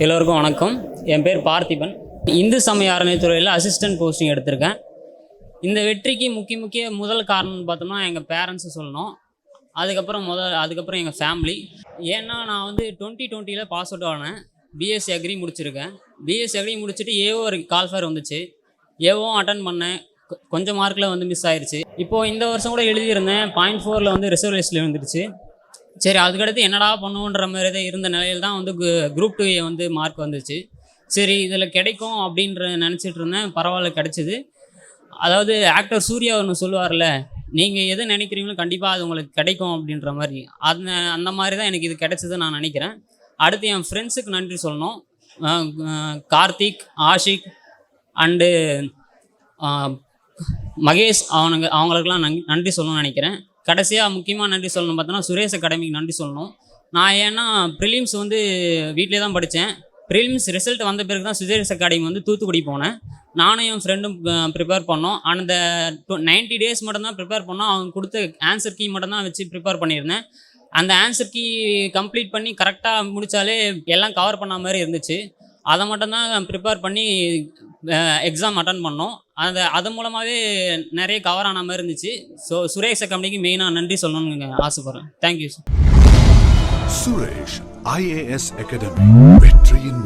எல்லோருக்கும் வணக்கம். என் பேர் பார்த்திபன். இந்து சமய அறநிலையத்துறையில் அசிஸ்டன்ட் போஸ்டிங் எடுத்திருக்கேன். இந்த வெற்றிக்கு முக்கிய முதல் காரணம்னு பார்த்தோம்னா எங்கள் பேரண்ட்ஸை சொல்லணும். அதுக்கப்புறம் எங்கள் ஃபேமிலி. ஏன்னா நான் வந்து 2020 பாஸ் அவுட் ஆனேன். பிஎஸ்சி அக்ரி முடிச்சிருக்கேன். பிஎஸ்சி அக்ரி முடிச்சுட்டு ஏஓ ஒரு கால்ஃபேர் வந்துச்சு. ஏஓவும் அட்டன் பண்ணேன். கொஞ்சம் மார்க்கில் வந்து மிஸ் ஆயிடுச்சு. இப்போது இந்த வருஷம் கூட எழுதியிருந்தேன். 0.4 வந்து ரிசர்வ் லிஸ்ட்டில் வந்துடுச்சு. சரி, அதுக்கடுத்து என்னடா பண்ணுவோன்ற மாதிரி தான் இருந்த நிலையில் தான் வந்து குரூப் 2 வந்து மார்க் வந்துச்சு. சரி, இதில் கிடைக்கும் அப்படின்ற நினச்சிட்டு இருந்தேன். பரவாயில்ல, கிடச்சிது. அதாவது ஆக்டர் சூர்யா ஒன்று சொல்லுவார்ல, நீங்கள் எது நினைக்கிறீங்களோ கண்டிப்பாக அது உங்களுக்கு கிடைக்கும் அப்படின்ற மாதிரி. அந்த மாதிரி தான் எனக்கு இது கிடைச்சதுன்னு நான் நினைக்கிறேன். அடுத்து என் ஃப்ரெண்ட்ஸுக்கு நன்றி சொல்லணும். கார்த்திக், ஆஷிக் அண்டு மகேஷ், அவங்களுக்கெல்லாம் நன்றி சொல்லணும்னு நினைக்கிறேன். கடைசியாக முக்கியமாக நன்றி சொல்லணும் பார்த்தோன்னா சுரேஷ் அகாடமிக்கு நன்றி சொல்லணும். நான் ஏன்னா ப்ரிலிம்ஸ் வந்து வீட்டிலே தான் படித்தேன். ப்ரிலிம்ஸ் ரிசல்ட் வந்த பிறகு தான் சுரேஷ் அகாடமி வந்து தூத்துக்குடி போனேன். நானும் என் ஃப்ரெண்டும் ப்ரிப்பேர் பண்ணோம். அந்த 90 days மட்டும்தான் ப்ரிப்பேர் பண்ணோம். அவங்க கொடுத்த ஆன்சர் கீ மட்டும்தான் வச்சு ப்ரிப்பேர் பண்ணியிருந்தேன். அந்த ஆன்சர் கீ கம்ப்ளீட் பண்ணி கரெக்டாக முடித்தாலே எல்லாம் கவர் பண்ண மாதிரி இருந்துச்சு. அதை மட்டும்தான் ப்ரிப்பேர் பண்ணி எக்ஸாம் அட்டன் பண்ணோம். அது மூலமாகவே நிறைய கவர் ஆன மாதிரி இருந்துச்சு. ஸோ சுரேஷ் கம்பெனிக்கு மெயினாக நன்றி சொல்லணும்னு ஆசைப்பட்றேன். தேங்க்யூ. சுரேஷ் IAS அகாடமி, வெற்றியின்